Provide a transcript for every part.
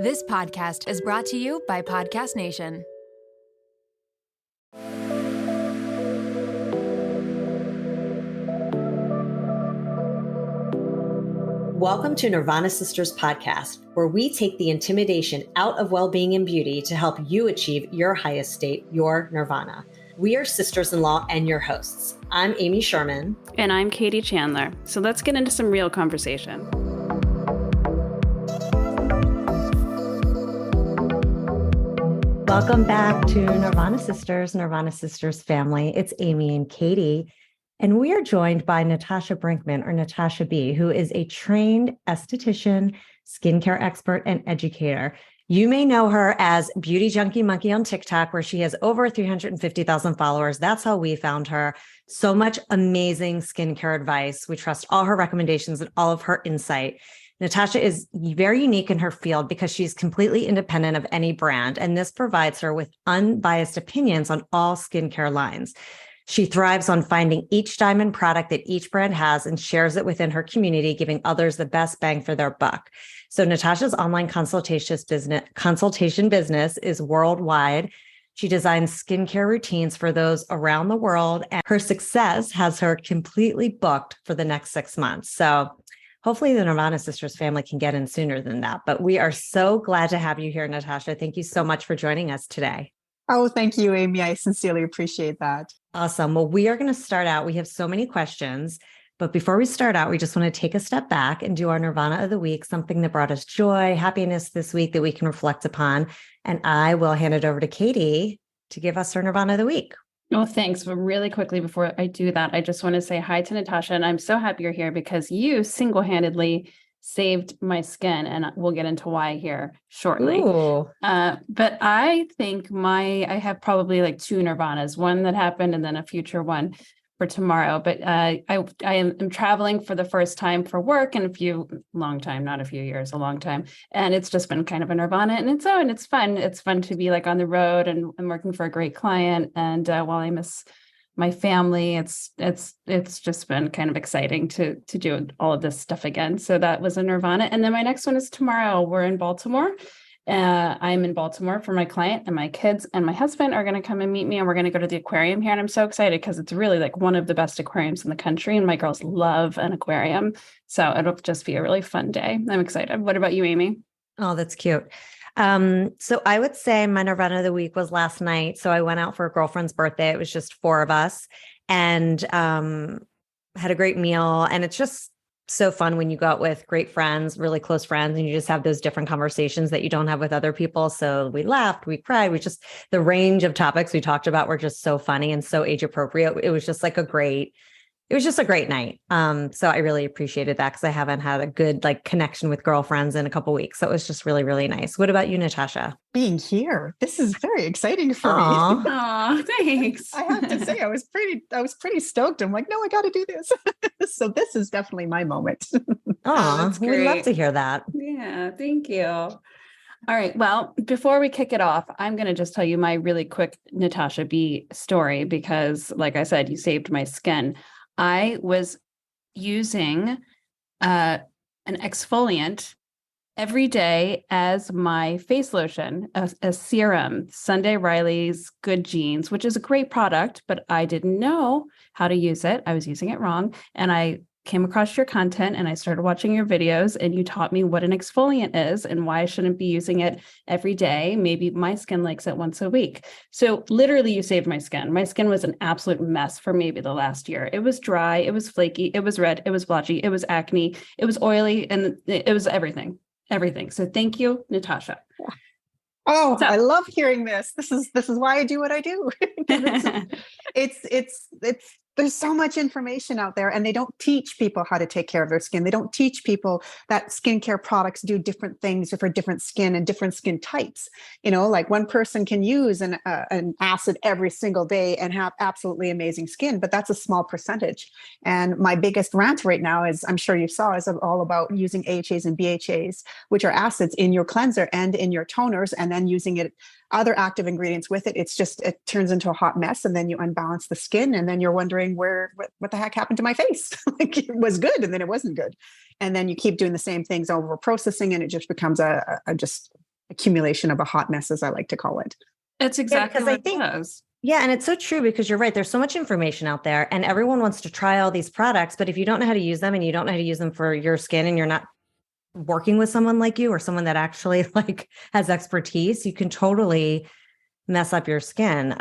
This podcast is brought to you by Podcast Nation. Welcome to Nirvana Sisters podcast, where we take the intimidation out of well-being and beauty to help you achieve your highest state, your nirvana. We are sisters-in-law and your hosts. I'm Amy Sherman. And I'm Katie Chandler. So let's get into some real conversation. Welcome back to Nirvana Sisters family. It's Amy and Katie. And we are joined by Natasha Brinkman, or Natasha B., who is a trained esthetician, skincare expert, and educator. You may know her as Beauty Junkie Monkey on TikTok, where she has over 350,000 followers. That's how we found her. So much amazing skincare advice. We trust all her recommendations and all of her insight. Natasha is very unique in her field because she's completely independent of any brand, and this provides her with unbiased opinions on all skincare lines. She thrives on finding each diamond product that each brand has and shares it within her community, giving others the best bang for their buck. So Natasha's online consultation business is worldwide. She designs skincare routines for those around the world, and her success has her completely booked for the next 6 months. So hopefully the Nirvana Sisters family can get in sooner than that. But we are so glad to have you here, Natasha. Thank you so much for joining us today. Oh, thank you, Amy. I sincerely appreciate that. Awesome. Well, we are going to start out. We have so many questions, but before we start out, we just want to take a step back and do our Nirvana of the week, something that brought us joy, happiness this week that we can reflect upon. And I will hand it over to Katie to give us her Nirvana of the week. Oh, thanks. But really quickly before I do that, I just want to say hi to Natasha. And I'm so happy you're here because you single-handedly saved my skin. And we'll get into why here shortly. But I think I have probably like two Nirvanas, one that happened and then a future one for tomorrow. But I am traveling for the first time for work in a long time. And it's just been kind of a Nirvana and it's fun. It's fun to be like on the road and I'm working for a great client. And while I miss my family, it's just been kind of exciting to do all of this stuff again. So that was a Nirvana. And then my next one is tomorrow. We're in Baltimore. I'm in Baltimore for my client, and my kids and my husband are going to come and meet me, and we're going to go to the aquarium here. And I'm so excited because it's really like one of the best aquariums in the country, and my girls love an aquarium. So it'll just be a really fun day. I'm excited. What about you, Amy? Oh, that's cute. So I would say my Nirvana of the week was last night. So I went out for a girlfriend's birthday. It was just 4 of us, and had a great meal. And it's just so fun when you go out with great friends, really close friends, and you just have those different conversations that you don't have with other people. So we laughed, we cried, the range of topics we talked about were just so funny and so age appropriate. It was just a great night. So I really appreciated that because I haven't had a good connection with girlfriends in a couple of weeks. So it was just really, really nice. What about you, Natasha? Being here, this is very exciting for me. Oh, thanks. I have to say, I was pretty stoked. I'm like, no, I got to do this. So this is definitely my moment. Oh, we'd love to hear that. Yeah, thank you. All right. Well, before we kick it off, I'm going to just tell you my really quick Natasha B story because, like I said, you saved my skin. I was using an exfoliant every day as my face lotion, a serum, Sunday Riley's Good Genes, which is a great product, but I didn't know how to use it. I was using it wrong. And I came across your content and I started watching your videos, and you taught me what an exfoliant is and why I shouldn't be using it every day. Maybe my skin likes it once a week. So literally you saved my skin. My skin was an absolute mess for maybe the last year. It was dry, it was flaky, it was red, it was blotchy, it was acne, it was oily, and it was everything. So thank you, Natasha. Oh, I love hearing this. This is why I do what I do. it's there's so much information out there, and they don't teach people how to take care of their skin. They don't teach people that skincare products do different things for different skin and different skin types. Like one person can use an acid every single day and have absolutely amazing skin, but that's a small percentage. And my biggest rant right now is, I'm sure you saw, is all about using AHAs and BHAs, which are acids in your cleanser and in your toners, and then using it other active ingredients with it. It turns into a hot mess, and then you unbalance the skin, and then you're wondering what the heck happened to my face? It was good, and then it wasn't good. And then you keep doing the same things over processing, and it just becomes a just accumulation of a hot mess, as I like to call it. It's exactly what it does. Yeah. And it's so true because you're right. There's so much information out there and everyone wants to try all these products. But if you don't know how to use them and you don't know how to use them for your skin and you're not working with someone like you or someone that actually like has expertise, you can totally mess up your skin.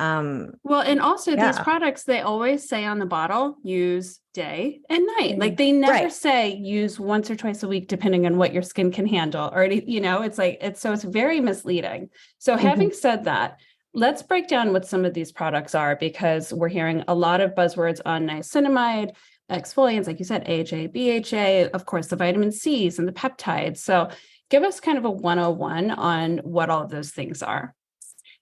Well, and also these products, they always say on the bottle, use day and night. Like they never say use once or twice a week, depending on what your skin can handle or, it's like, it's very misleading. So having said that, let's break down what some of these products are, because we're hearing a lot of buzzwords on niacinamide, exfoliants, like you said, AHA, BHA, of course, the vitamin C's and the peptides. So give us kind of a 101 on what all of those things are.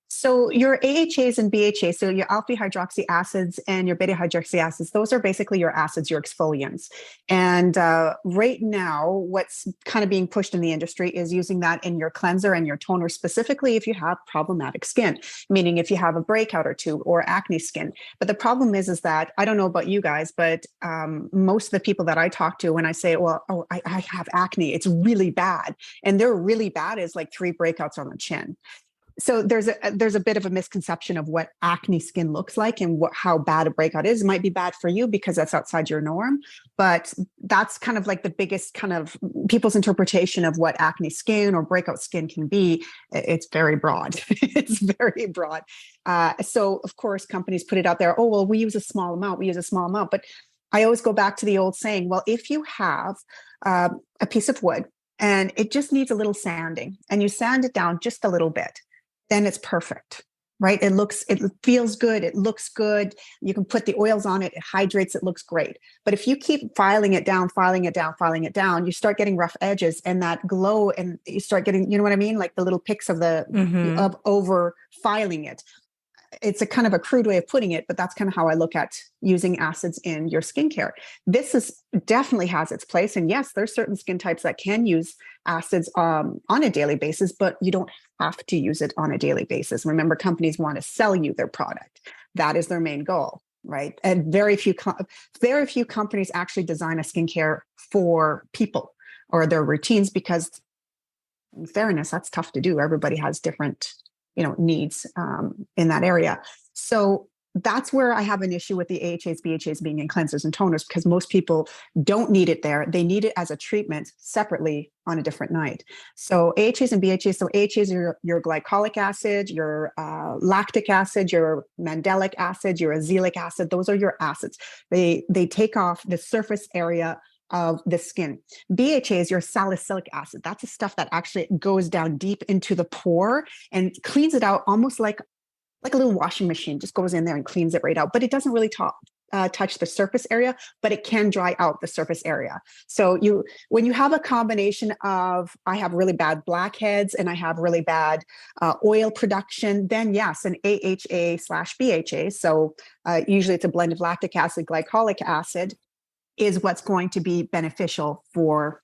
So your AHAs and BHAs, so your alpha hydroxy acids and your beta hydroxy acids, those are basically your acids, your exfoliants. And right now, what's kind of being pushed in the industry is using that in your cleanser and your toner, specifically if you have problematic skin, meaning if you have a breakout or two or acne skin. But the problem is that, I don't know about you guys, but most of the people that I talk to, when I say, I have acne, it's really bad. And their really bad is like 3 breakouts on the chin. So there's a bit of a misconception of what acne skin looks like and how bad a breakout is. It might be bad for you because that's outside your norm, but that's kind of like the biggest kind of people's interpretation of what acne skin or breakout skin can be. It's very broad. It's very broad. So of course, companies put it out there. Oh, well, we use a small amount. But I always go back to the old saying, well, if you have a piece of wood and it just needs a little sanding and you sand it down just a little bit, then it's perfect, right? It feels good. It looks good. You can put the oils on it. It hydrates. It looks great. But if you keep filing it down, you start getting rough edges and that glow, and you start getting, you know what I mean? Like the little picks of of over filing it. It's a kind of a crude way of putting it, but that's kind of how I look at using acids in your skincare. This definitely has its place. And yes, there's certain skin types that can use acids on a daily basis, but you don't have to use it on a daily basis. Remember, companies want to sell you their product. That is their main goal, right? And very few companies actually design a skincare for people or their routines, because in fairness, that's tough to do. Everybody has different needs in that area. So that's where I have an issue with the AHAs, BHAs being in cleansers and toners, because most people don't need it there. They need it as a treatment separately on a different night. So AHAs and BHAs, so AHAs are your glycolic acid, your lactic acid, your mandelic acid, your azelaic acid. Those are your acids. They take off the surface area of the skin. BHA is your salicylic acid. That's the stuff that actually goes down deep into the pore and cleans it out, almost like a little washing machine, just goes in there and cleans it right out. But it doesn't really touch the surface area, but it can dry out the surface area. So when you have a combination of, I have really bad blackheads and I have really bad oil production, then yes, an AHA/BHA. So usually it's a blend of lactic acid, glycolic acid, is what's going to be beneficial for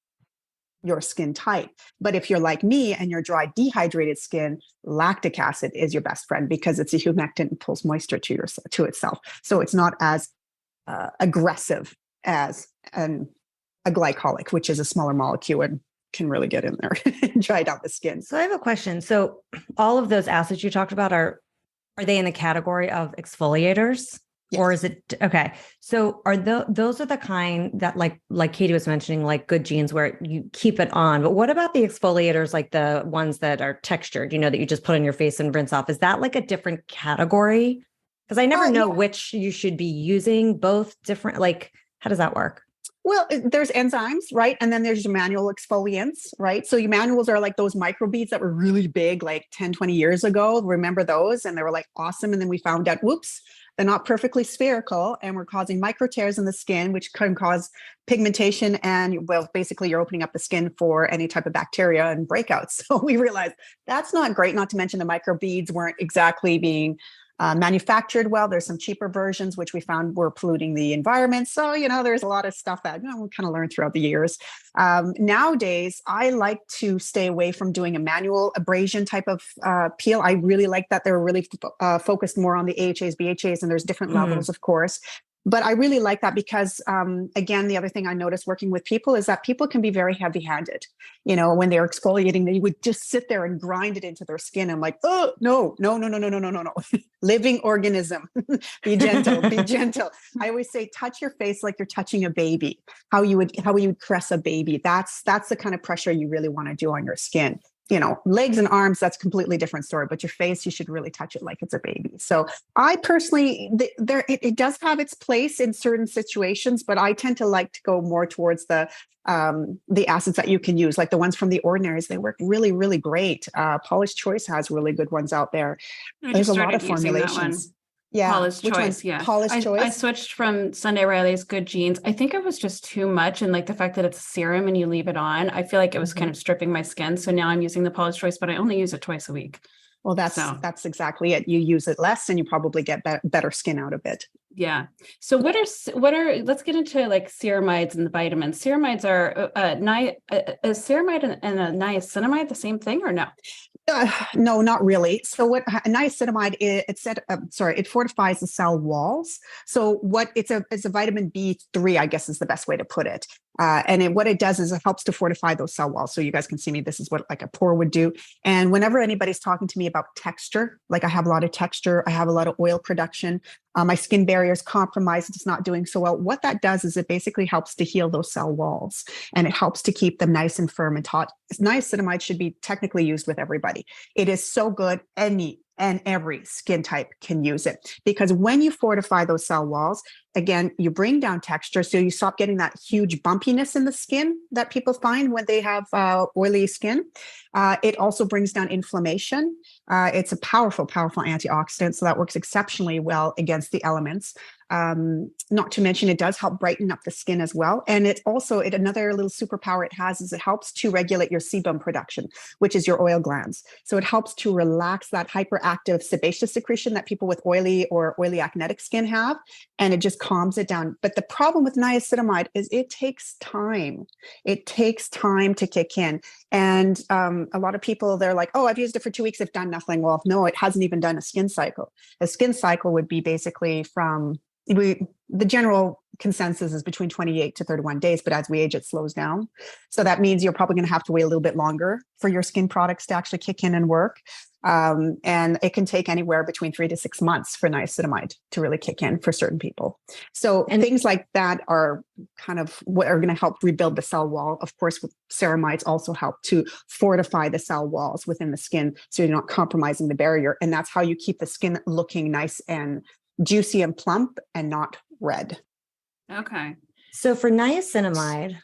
your skin type. But if you're like me and you're dry, dehydrated skin, lactic acid is your best friend because it's a humectant and pulls moisture to itself. So it's not as aggressive as a glycolic, which is a smaller molecule and can really get in there and dry out the skin. So I have a question. So all of those acids you talked about, are they in the category of exfoliators? Yes. Or is it okay? So are those are the kind that like Katie was mentioning, like Good Genes, where you keep it on. But what about the exfoliators, like the ones that are textured, that you just put on your face and rinse off? Is that like a different category? Because I never know which you should be using. Both different. Like, how does that work? Well, there's enzymes, right? And then there's your manual exfoliants, right? So your manuals are like those microbeads that were really big like 10, 20 years ago. Remember those? And they were like awesome. And then we found out, whoops, they're not perfectly spherical and we're causing micro tears in the skin, which can cause pigmentation. And well, basically you're opening up the skin for any type of bacteria and breakouts. So we realized that's not great. Not to mention the microbeads weren't exactly being manufactured well. There's some cheaper versions, which we found were polluting the environment. So, there's a lot of stuff that we kind of learned throughout the years. Nowadays, I like to stay away from doing a manual abrasion type of peel. I really like that they're really focused more on the AHAs, BHAs, and there's different levels, of course. But I really like that because, again, the other thing I noticed working with people is that people can be very heavy-handed. When they're exfoliating, they would just sit there and grind it into their skin. I'm like, oh, no. Living organism. Be gentle, be gentle. I always say, touch your face like you're touching a baby. How you would caress a baby. That's the kind of pressure you really want to do on your skin. Legs and arms, that's a completely different story, but your face, you should really touch it like it's a baby. So I personally, it does have its place in certain situations, but I tend to like to go more towards the acids that you can use, like the ones from The Ordinaries. They work really, really great. Paula's Choice has really good ones out there. There's a lot of formulations. Yeah. Paula's Choice. Yeah. Paula's Choice. I switched from Sunday Riley's Good Genes. I think it was just too much. And like the fact that it's a serum and you leave it on, I feel like it was kind of stripping my skin. So now I'm using the Paula's Choice, but I only use it twice a week. Well, that's exactly it. You use it less and you probably get better skin out of it. Yeah. So what are, let's get into like ceramides and the vitamins. Ceramides are, a ceramide and a niacinamide the same thing or no? No, not really. So what niacinamide it fortifies the cell walls. So it's a vitamin B3, I guess is the best way to put it. What it does is it helps to fortify those cell walls. So you guys can see me. This is what like a pore would do. And whenever anybody's talking to me about texture, like I have a lot of texture, I have a lot of oil production. My skin barrier is compromised. It's not doing so well. What that does is it basically helps to heal those cell walls, and it helps to keep them nice and firm and taut. Niacinamide should be technically used with everybody. It is so good. Any and every skin type can use it, because when you fortify those cell walls, again, you bring down texture. So you stop getting that huge bumpiness in the skin that people find when they have oily skin. It also brings down inflammation. It's a powerful, powerful antioxidant. So that works exceptionally well against the elements. Not to mention, it does help brighten up the skin as well. And another little superpower it has is it helps to regulate your sebum production, which is your oil glands. So it helps to relax that hyperactive sebaceous secretion that people with oily or oily acnetic skin have. And it just calms it down. But the problem with niacinamide is it takes time. It takes time to kick in. And a lot of people, they're like, oh, I've used it for 2 weeks. I've done nothing. Well, no, it hasn't even done a skin cycle. A skin cycle would be basically the general consensus is between 28 to 31 days, but as we age, it slows down. So that means you're probably going to have to wait a little bit longer for your skin products to actually kick in and work. And it can take anywhere between 3 to 6 months for niacinamide to really kick in for certain people. So things like that are kind of what are going to help rebuild the cell wall. Of course, ceramides also help to fortify the cell walls within the skin, so you're not compromising the barrier. And that's how you keep the skin looking nice and juicy and plump and not red. Okay. So for niacinamide,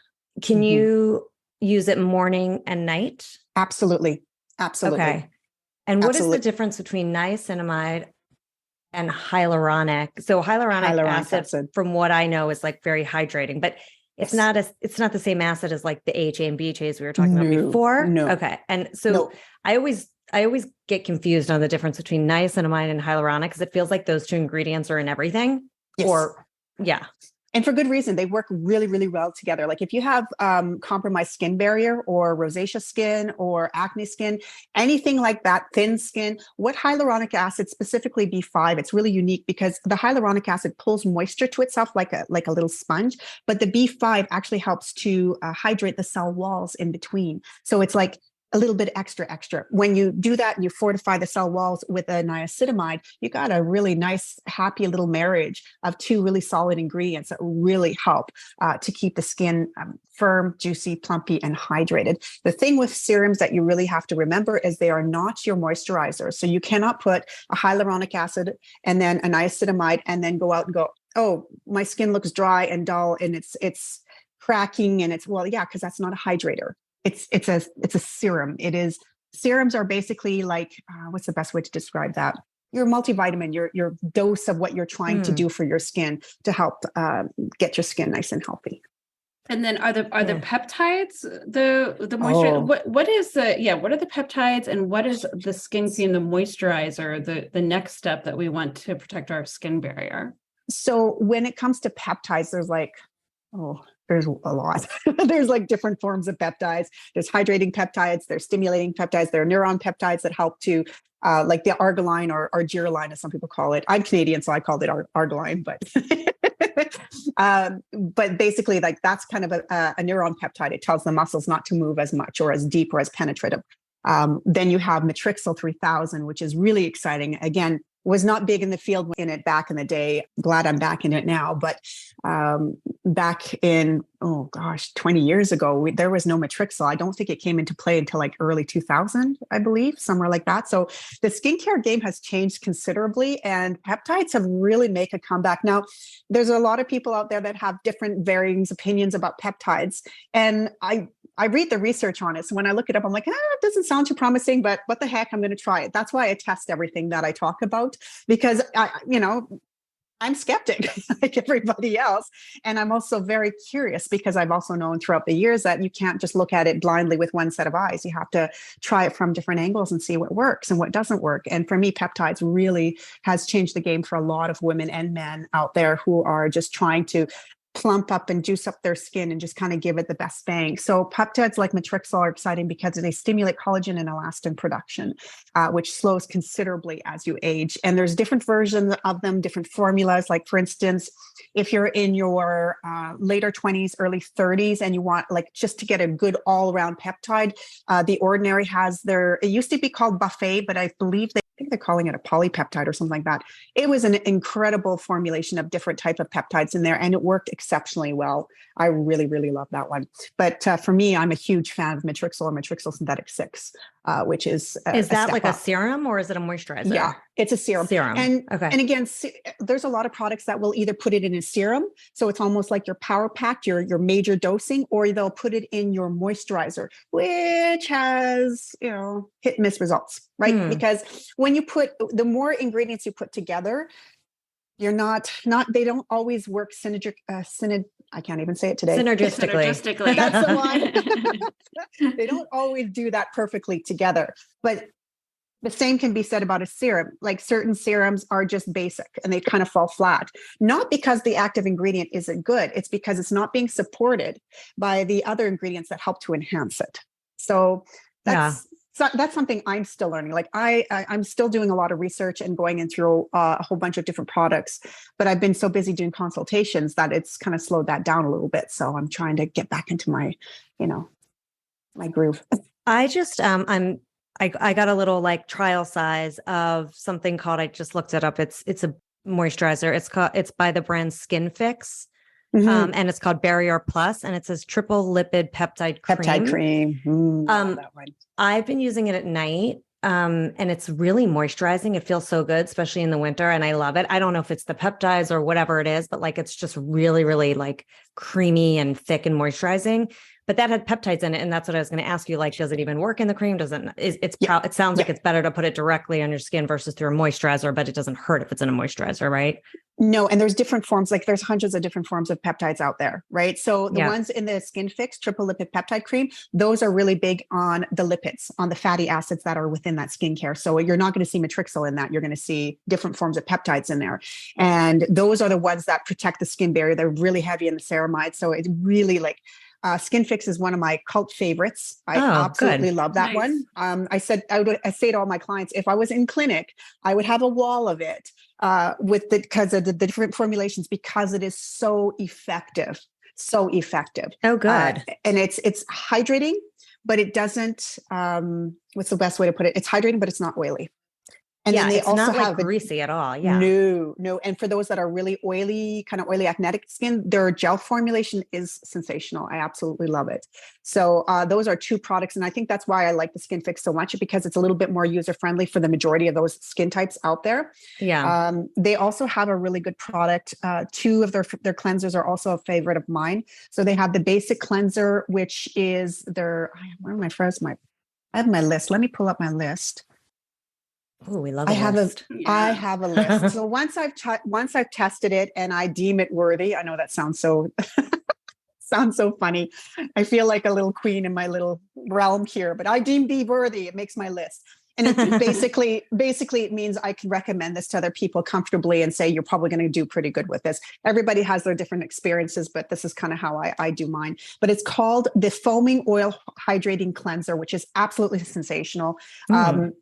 can you use it morning and night? Absolutely. Absolutely. Okay. And what is the difference between niacinamide and hyaluronic? So hyaluronic acid, from what I know, is like very hydrating, but it's not the same acid as like the AHA and BHAs we were talking about before. No. Okay. And so I always get confused on the difference between niacinamide and hyaluronic, because it feels like those two ingredients are in everything. Yes. And for good reason. They work really, really well together. Like if you have compromised skin barrier or rosacea skin or acne skin, anything like that, thin skin, what hyaluronic acid, specifically B5, it's really unique because the hyaluronic acid pulls moisture to itself like a little sponge, but the B5 actually helps to hydrate the cell walls in between. So it's like a little bit extra. When you do that and you fortify the cell walls with a niacinamide, you got a really nice, happy little marriage of two really solid ingredients that really help to keep the skin firm, juicy, plumpy, and hydrated. The thing with serums that you really have to remember is they are not your moisturizer. So you cannot put a hyaluronic acid and then a niacinamide and then go out and go, oh, my skin looks dry and dull and it's cracking and because that's not a hydrator. It's a serum. Serums are basically like, what's the best way to describe that? Your multivitamin, your dose of what you're trying to do for your skin to help get your skin nice and healthy. And then are the peptides the moisture? What are the peptides, and what is the skin cream, the moisturizer, the next step that we want to protect our skin barrier? So when it comes to peptides, there's a lot. There's like different forms of peptides. There's hydrating peptides, there's stimulating peptides, there are neuron peptides that help to like the arginine or girline, as some people call it. I'm Canadian, so I called it arginine, but But basically, like that's kind of a neuron peptide. It tells the muscles not to move as much or as deep or as penetrative. Then you have Matrixyl 3000, which is really exciting. Again, was not big in the field in it back in the day. Glad I'm back in it now. But back in, 20 years ago, there was no Matrixyl. I don't think it came into play until like early 2000, I believe, somewhere like that. So the skincare game has changed considerably, and peptides have really made a comeback. Now, there's a lot of people out there that have different varying opinions about peptides. And I read the research on it. So when I look it up, I'm like, it doesn't sound too promising, but what the heck, I'm going to try it. That's why I test everything that I talk about, because I'm skeptic like everybody else. And I'm also very curious because I've also known throughout the years that you can't just look at it blindly with one set of eyes. You have to try it from different angles and see what works and what doesn't work. And for me, peptides really has changed the game for a lot of women and men out there who are just trying to plump up and juice up their skin and just kind of give it the best bang. So peptides like Matrixyl are exciting because they stimulate collagen and elastin production, which slows considerably as you age. And there's different versions of them, different formulas. Like for instance, if you're in your later 20s, early 30s, and you want like just to get a good all-around peptide, The Ordinary has it used to be called Buffet, but I believe they're calling it a polypeptide or something like that. It was an incredible formulation of different type of peptides in there, and it worked exceptionally well. I really, really love that one. But for me, I'm a huge fan of Matrixyl or Matrixyl Synthetic 6, which is that like a serum or is it a moisturizer? Yeah, it's a serum. And again, there's a lot of products that will either put it in a serum, so it's almost like your power pack, your major dosing, or they'll put it in your moisturizer, which has hit and miss results, right? Because when you put the more ingredients you put together, you're not they don't always work I can't even say it today. Synergistically. That's the one. They don't always do that perfectly together. But the same can be said about a serum. Like certain serums are just basic and they kind of fall flat. Not because the active ingredient isn't good. It's because it's not being supported by the other ingredients that help to enhance it. So that's something I'm still learning. Like I'm still doing a lot of research and going in through a whole bunch of different products, but I've been so busy doing consultations that it's kind of slowed that down a little bit. So I'm trying to get back into my, my groove. I just, I got a little like trial size of something called, I just looked it up. It's a moisturizer. It's by the brand Skin Fix. Mm-hmm. And it's called Barrier Plus, and it says triple lipid peptide cream. Peptide cream. That one. I've been using it at night, and it's really moisturizing. It feels so good, especially in the winter, and I love it. I don't know if it's the peptides or whatever it is, but like it's just really, really like creamy and thick and moisturizing. But that had peptides in it, and that's what I was going to ask you. Like, does it even work in the cream? It sounds like it's better to put it directly on your skin versus through a moisturizer, but it doesn't hurt if it's in a moisturizer, right? No, and there's different forms. Like there's hundreds of different forms of peptides out there, right? So the ones in the Skin Fix triple lipid peptide cream, those are really big on the lipids, on the fatty acids that are within that skincare. So you're not going to see Matrixyl in that. You're going to see different forms of peptides in there, and those are the ones that protect the skin barrier. They're really heavy in the ceramides, so it's really like. Skin Fix is one of my cult favorites. I absolutely love that one. I say to all my clients, if I was in clinic, I would have a wall of it because of the different formulations, because it is so effective. So effective. Oh, good. And it's hydrating, but it doesn't. What's the best way to put it? It's hydrating, but it's not oily. And then they it's also not have like greasy at all. Yeah. No. And for those that are really oily, kind of oily acnetic skin, their gel formulation is sensational. I absolutely love it. So those are two products. And I think that's why I like the Skin Fix so much, because it's a little bit more user-friendly for the majority of those skin types out there. Yeah. They also have a really good product. Two of their cleansers are also a favorite of mine. So they have the basic cleanser, which is where am I first? I have my list. Let me pull up my list. Oh, we love a list. I have a list. So once I've tested it and I deem it worthy, I know that sounds so funny. I feel like a little queen in my little realm here, but I deem thee worthy. It makes my list. And it basically it means I can recommend this to other people comfortably and say, you're probably going to do pretty good with this. Everybody has their different experiences, but this is kind of how I do mine. But it's called the Foaming Oil Hydrating Cleanser, which is absolutely sensational.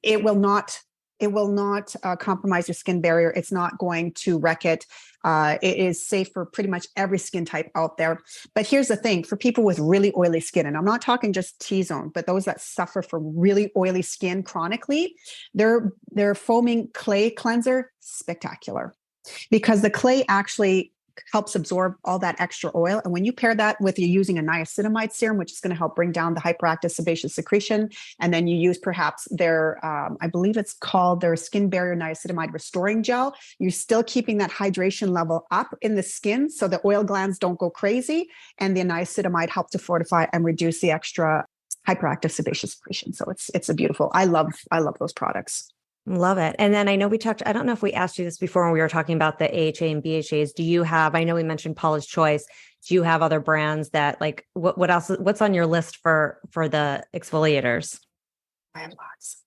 It will not It will not compromise your skin barrier. It's not going to wreck it. It is safe for pretty much every skin type out there. But here's the thing, for people with really oily skin, and I'm not talking just T-zone, but those that suffer from really oily skin chronically, their foaming clay cleanser, spectacular. Because the clay actually helps absorb all that extra oil. And when you pair that with you using a niacinamide serum, which is going to help bring down the hyperactive sebaceous secretion, and then you use perhaps their, I believe it's called their skin barrier niacinamide restoring gel, you're still keeping that hydration level up in the skin so the oil glands don't go crazy. And the niacinamide helps to fortify and reduce the extra hyperactive sebaceous secretion. So it's a beautiful, I love those products. Love it. And then I know I don't know if we asked you this before when we were talking about the AHA and BHAs. Do you have, I know we mentioned Paula's Choice. Do you have other brands that like, what else, what's on your list for the exfoliators? I have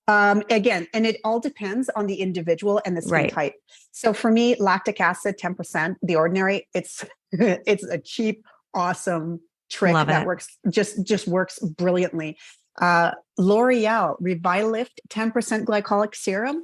lots. Again, and it all depends on the individual and the skin type. So for me, lactic acid, 10%, The Ordinary, it's a cheap, awesome trick that works, just works brilliantly. L'Oreal Revitalift 10% glycolic serum.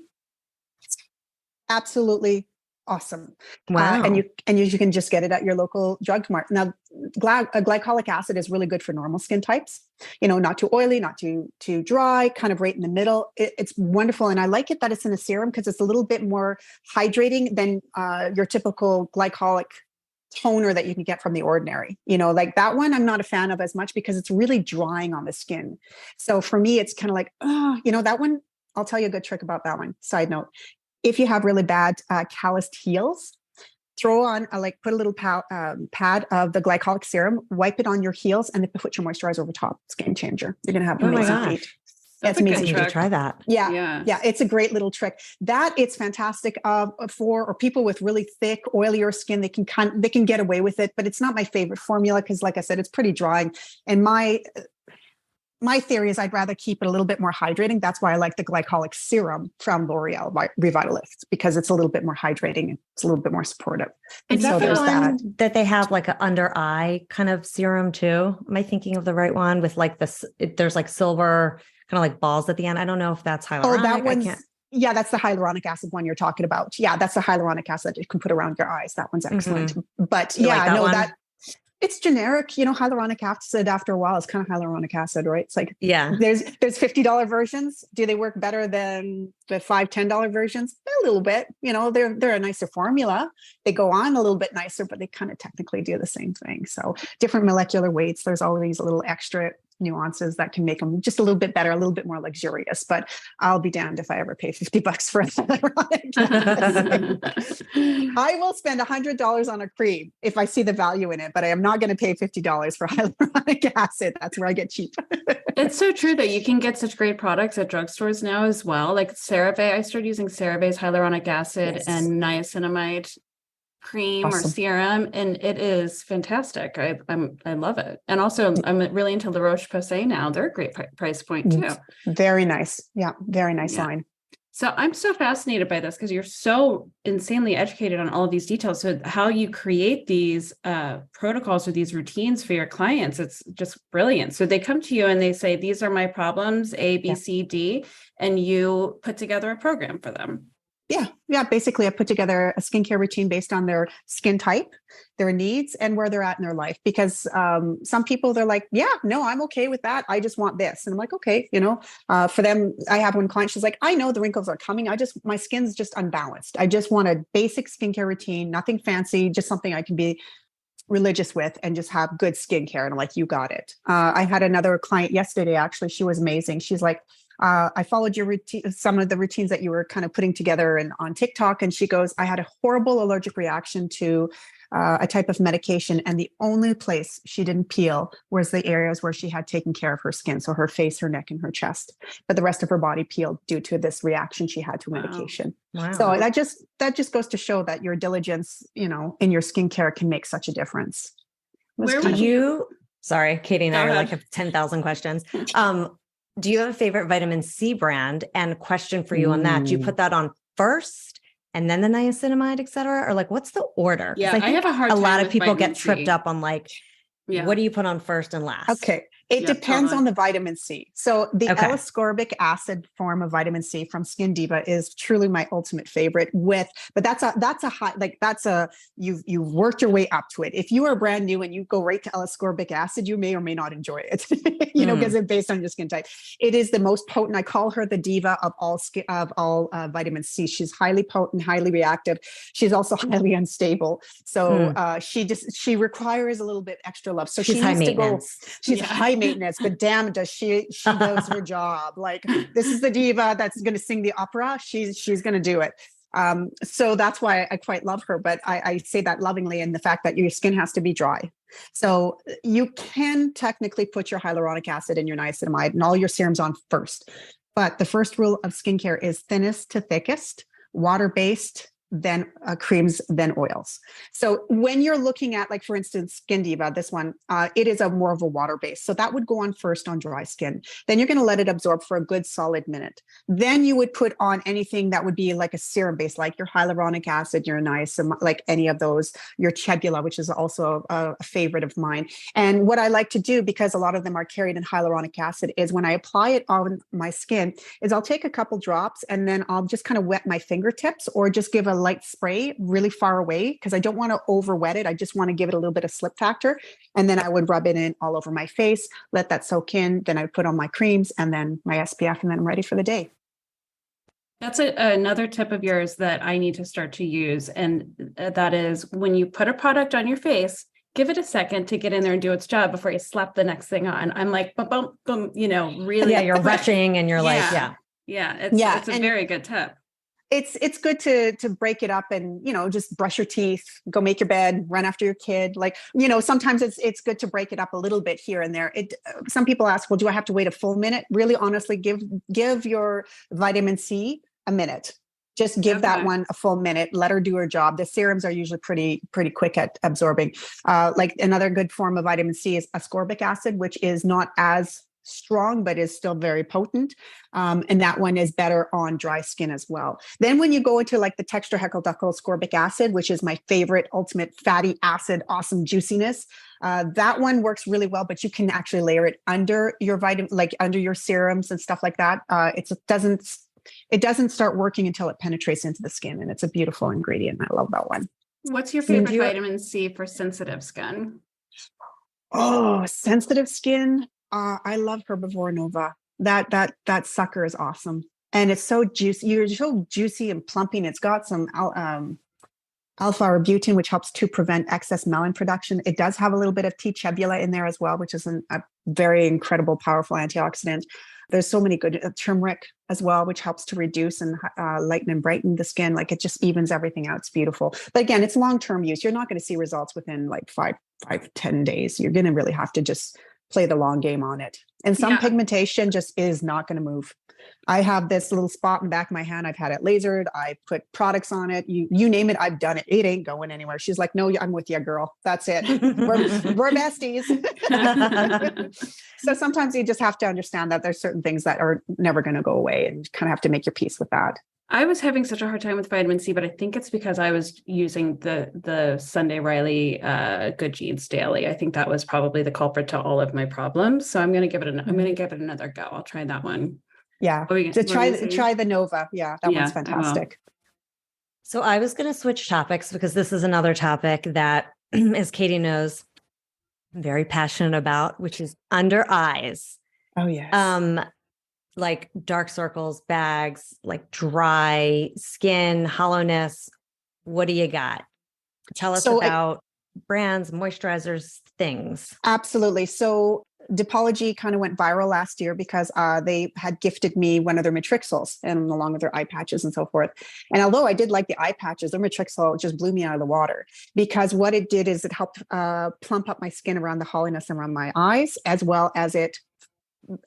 Absolutely awesome. Wow. And you can just get it at your local drugmart. Now, glycolic acid is really good for normal skin types, not too oily, not too dry, kind of right in the middle. It's wonderful. And I like it that it's in a serum because it's a little bit more hydrating than your typical glycolic toner that you can get from The Ordinary. Like that one, I'm not a fan of as much because it's really drying on the skin. So for me, it's kind of like, that one, I'll tell you a good trick about that one. Side note, if you have really bad calloused heels, throw on put a little pad of the glycolic serum, wipe it on your heels, and then put your moisturizer over top. It's a game changer. You're going to have amazing feet. That's amazing. To try that. Yeah. It's a great little trick. That it's fantastic for people with really thick, oilier skin. They can get away with it, but it's not my favorite formula because, like I said, it's pretty drying. And my theory is I'd rather keep it a little bit more hydrating. That's why I like the glycolic serum from L'Oreal Revitalift, because it's a little bit more hydrating and it's a little bit more supportive. Is that the one that they have like an under eye kind of serum too? Am I thinking of the right one with like there's like silver kind of like balls at the end? I don't know if that's hyaluronic. Oh, that one's, that's the hyaluronic acid one you're talking about. Yeah, that's the hyaluronic acid that you can put around your eyes. That one's excellent. Mm-hmm. But it's generic, hyaluronic acid after a while is kind of hyaluronic acid, right? It's like, there's $50 versions. Do they work better than the $5, $10 versions? A little bit, they're a nicer formula. They go on a little bit nicer, but they kind of technically do the same thing. So different molecular weights, there's all these little extra nuances that can make them just a little bit better, a little bit more luxurious, but I'll be damned if I ever pay $50 for a hyaluronic acid. I will spend $100 on a cream if I see the value in it, but I am not going to pay $50 for hyaluronic acid. That's where I get cheap. It's so true that you can get such great products at drugstores now as well. Like CeraVe, I started using CeraVe's hyaluronic acid and niacinamide cream or serum, and it is fantastic. I love it. And also I'm really into La Roche-Posay now. They're a great price point too. Very nice. Yeah. Very nice line. So I'm so fascinated by this because you're so insanely educated on all of these details. So how you create these protocols or these routines for your clients, it's just brilliant. So they come to you and they say, these are my problems, A, B, C, D, and you put together a program for them. Yeah. Basically, I put together a skincare routine based on their skin type, their needs, and where they're at in their life. Because some people, they're like, I'm okay with that. I just want this. And I'm like, okay, for them, I have one client, she's like, I know the wrinkles are coming. My skin's just unbalanced. I just want a basic skincare routine, nothing fancy, just something I can be religious with and just have good skincare. And I'm like, you got it. I had another client yesterday, actually. She was amazing. She's like, I followed your routine, some of the routines that you were kind of putting together and on TikTok. And she goes, I had a horrible allergic reaction to a type of medication. And the only place she didn't peel was the areas where she had taken care of her skin. So her face, her neck, and her chest, but the rest of her body peeled due to this reaction she had to medication. Wow. So that just goes to show that your diligence, in your skincare can make such a difference. Sorry, Katie and I have 10,000 questions. Do you have a favorite vitamin C brand? And question for you on that, do you put that on first and then the niacinamide, et cetera? Or like, what's the order? Yeah, I have a hard time. A lot of people get tripped up on what do you put on first and last? Okay. It Yeah, depends totally. on the vitamin C. So the Okay. L-ascorbic acid form of vitamin C from Skin Diva is truly my ultimate favorite but that's a high, like that's a, you've worked your way up to it. If you are brand new and you go right to L-ascorbic acid, you may or may not enjoy it, because it's based on your skin type. It is the most potent. I call her the diva of all vitamin C. She's highly potent, highly reactive. She's also highly unstable. So she requires a little bit extra love. So She's she high needs to go. maintenance. She's high maintenance, but damn, does she does her job. Like, this is the diva that's going to sing the opera. She's going to do it. So that's why I quite love her. But I say that lovingly in the fact that your skin has to be dry. So you can technically put your hyaluronic acid and your niacinamide and all your serums on first. But the first rule of skincare is thinnest to thickest, water-based, then creams, then oils. So when you're looking at, like, for instance, Skin Diva, this one, it is a more of a water base. So that would go on first on dry skin. Then you're going to let it absorb for a good solid minute. Then you would put on anything that would be like a serum base, like your hyaluronic acid, your niacinamide, like any of those, your Chebula, which is also a favorite of mine. And what I like to do, because a lot of them are carried in hyaluronic acid, is when I apply it on my skin, is I'll take a couple drops and then I'll just kind of wet my fingertips or just give a light spray really far away, because I don't want to over wet it. I just want to give it a little bit of slip factor. And then I would rub it in all over my face, let that soak in. Then I put on my creams and then my SPF, and then I'm ready for the day. That's another tip of yours that I need to start to use. And that is, when you put a product on your face, give it a second to get in there and do its job before you slap the next thing on. I'm like, boom, boom, boom, really. Yeah, you're rushing and you're Yeah, it's a very good tip. It's good to break it up and, just brush your teeth, go make your bed, run after your kid. Like, sometimes it's good to break it up a little bit here and there. Some people ask, well, do I have to wait a full minute? Really, honestly, give your vitamin C a minute. Just give that one a full minute. Let her do her job. The serums are usually pretty quick at absorbing. Like, another good form of vitamin C is ascorbic acid, which is not as strong, but is still very potent. And that one is better on dry skin as well. Then when you go into like the tetrahydrocolloidal ascorbic acid, which is my favorite ultimate fatty acid, awesome juiciness, that one works really well, but you can actually layer it under your under your serums and stuff like that. It doesn't start working until it penetrates into the skin, and it's a beautiful ingredient. I love that one. What's your favorite vitamin C for sensitive skin? Oh, sensitive skin. I love Herbivore Nova. That sucker is awesome. And it's so juicy. You're so juicy and plumping. It's got some alpha-arbutin, which helps to prevent excess melanin production. It does have a little bit of T. Chebula in there as well, which is a very incredible, powerful antioxidant. There's so many good turmeric as well, which helps to reduce and lighten and brighten the skin. Like, it just evens everything out. It's beautiful. But again, it's long-term use. You're not going to see results within like 10 days. You're going to really have to just play the long game on it. And some pigmentation just is not going to move. I have this little spot in the back of my hand. I've had it lasered. I put products on it. You name it, I've done it. It ain't going anywhere. She's like, no, I'm with you, girl. That's it. We're besties. So sometimes you just have to understand that there's certain things that are never going to go away, and you kind of have to make your peace with that. I was having such a hard time with vitamin C, but I think it's because I was using the Sunday Riley Good Genes daily. I think that was probably the culprit to all of my problems. So I'm going to give it another go. I'll try that one. Yeah. Try the Nova. Yeah, that one's fantastic. So I was going to switch topics because this is another topic that, as Katie knows, I'm very passionate about, which is under eyes. Oh, yes. Like dark circles, bags, like dry skin, hollowness. What do you got? Tell us about brands, moisturizers, things. Absolutely. So Dipology kind of went viral last year because they had gifted me one of their Matrixels, and along with their eye patches and so forth. And although I did like the eye patches, their Matrixel just blew me out of the water, because what it did is it helped plump up my skin around the hollowness around my eyes, as well as it,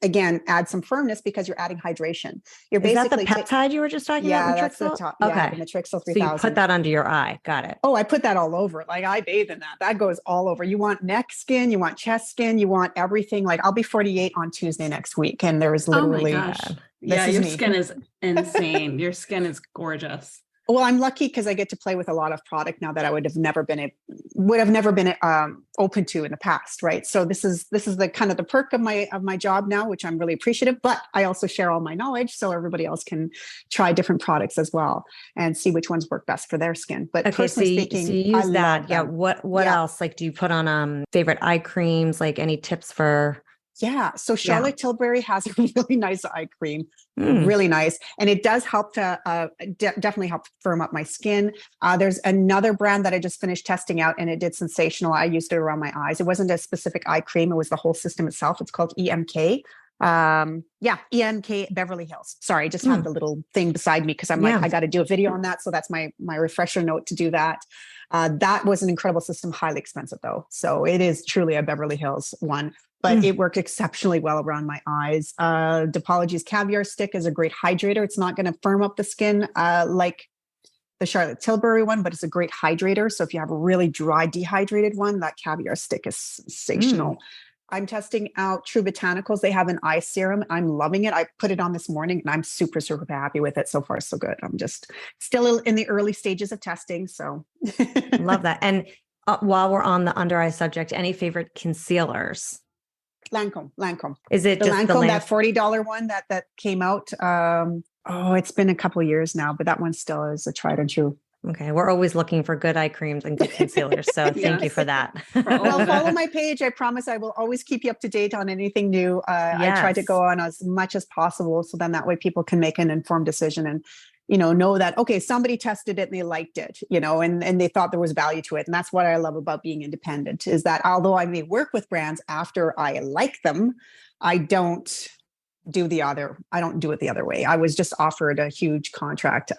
again, add some firmness because you're adding hydration. You're Is that the peptide you were just talking about? Yeah, that's the top. Okay. Yeah, the Matrixel 3000. So you put that under your eye. Got it. Oh, I put that all over. Like, I bathe in that. That goes all over. You want neck skin, you want chest skin, you want everything. Like, I'll be 48 on Tuesday next week, and there is literally. Oh my gosh. Yeah, your skin is insane. Your skin is gorgeous. Well, I'm lucky because I get to play with a lot of product now that I would have never been open to in the past, right? So this is the kind of the perk of my job now, which I'm really appreciative. But I also share all my knowledge so everybody else can try different products as well and see which ones work best for their skin. But Okay, personally speaking, so you I use that. love Yeah. them. What else? Like, do you put on favorite eye creams? Like, any tips for? Yeah. So Charlotte Tilbury has a really nice eye cream, Mm. really nice. And it does help to definitely help firm up my skin. There's another brand that I just finished testing out and it did sensational. I used it around my eyes. It wasn't a specific eye cream. It was the whole system itself. It's called EMK. EMK Beverly Hills. Sorry, I just had the little thing beside me because I'm like, I got to do a video on that. So that's my refresher note to do that. That was an incredible system, highly expensive though. So it is truly a Beverly Hills one, but it worked exceptionally well around my eyes. Depology's Caviar Stick is a great hydrator. It's not going to firm up the skin like the Charlotte Tilbury one, but it's a great hydrator. So if you have a really dry, dehydrated one, that Caviar Stick is sensational. I'm testing out True Botanicals. They have an eye serum. I'm loving it. I put it on this morning and I'm super, super happy with it. So far, so good. I'm just still in the early stages of testing. So Love that. And while we're on the under eye subject, any favorite concealers? Lancome. Is it the just Lancome, that $40 one that came out? It's been a couple of years now, but that one still is a tried and true. Okay. We're always looking for good eye creams and good concealers. So thank you for that. Well, follow my page. I promise I will always keep you up to date on anything new. I try to go on as much as possible. So then that way people can make an informed decision and, know that, okay, somebody tested it and they liked it, and they thought there was value to it. And that's what I love about being independent is that although I may work with brands after I like them, I don't do it the other way. I was just offered a huge contract.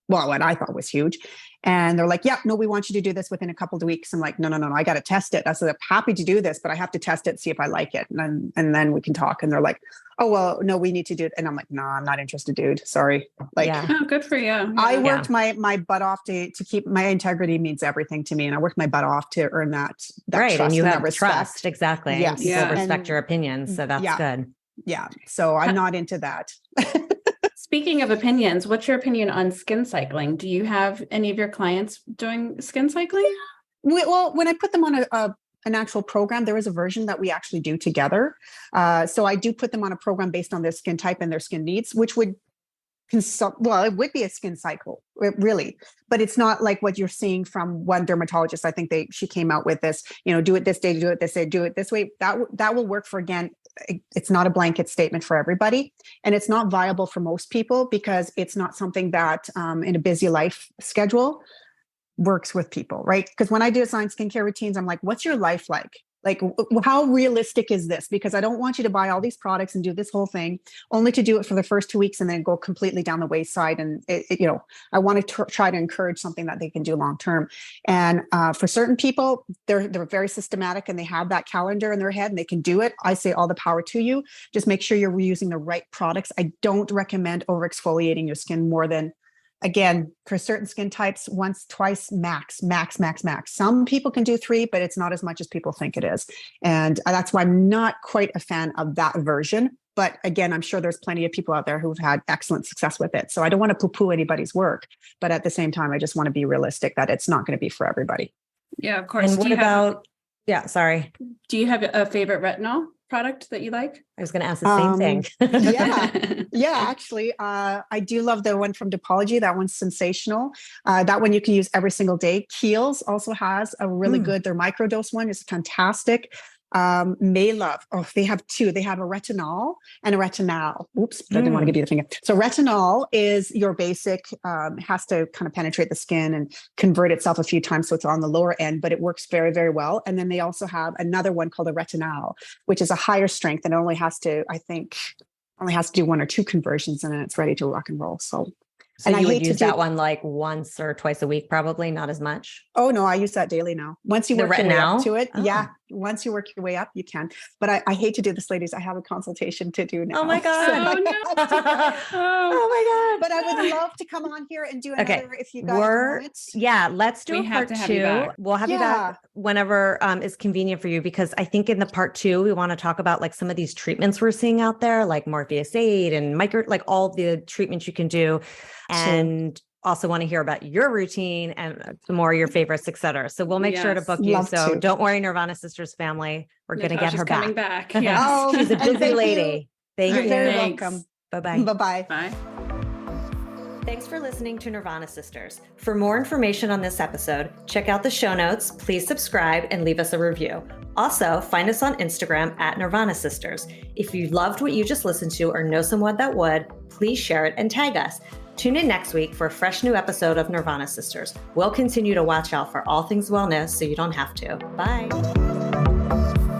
What I thought was huge. And they're like, no, we want you to do this within a couple of weeks. I'm like, no, I got to test it. I said, I'm happy to do this, but I have to test it, see if I like it. And then we can talk. And they're like, oh, well, no, we need to do it. And I'm like, no, I'm not interested, dude. Sorry. Oh, good for you. Yeah. I worked my butt off to keep my integrity means everything to me. And I worked my butt off to earn that right. trust And you have respect. trust. Exactly. Yes. And people respect your opinions. So that's good. Yeah. So I'm not into that. Speaking of opinions, what's your opinion on skin cycling? Do you have any of your clients doing skin cycling? Well, when I put them on an actual program, there is a version that we actually do together. So I do put them on a program based on their skin type and their skin needs, which would it would be a skin cycle, really, but it's not like what you're seeing from one dermatologist. I think she came out with this, do it this day, do it this day, do it this way. That will work for, again, it's not a blanket statement for everybody. And it's not viable for most people because it's not something that in a busy life schedule works with people, right? Because when I design skincare routines, I'm like, what's your life like? Like, how realistic is this? Because I don't want you to buy all these products and do this whole thing only to do it for the first 2 weeks and then go completely down the wayside. And I want to try to encourage something that they can do long term. And for certain people, they're very systematic and they have that calendar in their head and they can do it. I say all the power to you. Just make sure you're using the right products. I don't recommend over exfoliating your skin more than, again, for certain skin types, once, twice, max. Some people can do 3, but it's not as much as people think it is. And that's why I'm not quite a fan of that version. But again, I'm sure there's plenty of people out there who've had excellent success with it. So I don't want to poo-poo anybody's work. But at the same time, I just want to be realistic that it's not going to be for everybody. Yeah, of course. And what about, sorry. Do you have a favorite retinol product that you like? I was going to ask the same thing. Actually, I do love the one from Depology. That one's sensational. That one you can use every single day. Kiehl's also has a really good, their microdose one is fantastic. Maylove. Oh, they have 2. They have a retinol and a retinal. Oops, I didn't want to give you the finger. So retinol is your basic, has to kind of penetrate the skin and convert itself a few times. So it's on the lower end, but it works very, very well. And then they also have another one called a retinal, which is a higher strength and only has to do 1 or 2 conversions and then it's ready to rock and roll. So and you would use that one like once or twice a week, probably not as much. Oh no, I use that daily now. Once you work your way up to it. Yeah. Once you work your way up, you can. But I hate to do this, ladies. I have a consultation to do now. Oh my God. Oh my God. But I would love to come on here and do another if you guys want it. Yeah, let's do a part 2. We'll have you back whenever is convenient for you, because I think in the part 2, we want to talk about like some of these treatments we're seeing out there, like Morpheus 8 and like all the treatments you can do. And also want to hear about your routine and more of your favorites, et cetera. So we'll make sure to book you. Love So to. don't worry, Nirvana Sisters family. We're going to get her coming back. back. Yes. Oh, She's a and busy thank lady. Thank You're you. very Thanks. welcome. Bye-bye. Bye-bye. Bye. Thanks for listening to Nirvana Sisters. For more information on this episode, check out the show notes, please subscribe, and leave us a review. Also, find us on Instagram at Nirvana Sisters. If you loved what you just listened to or know someone that would, please share it and tag us. Tune in next week for a fresh new episode of Nirvana Sisters. We'll continue to watch out for all things wellness so you don't have to. Bye.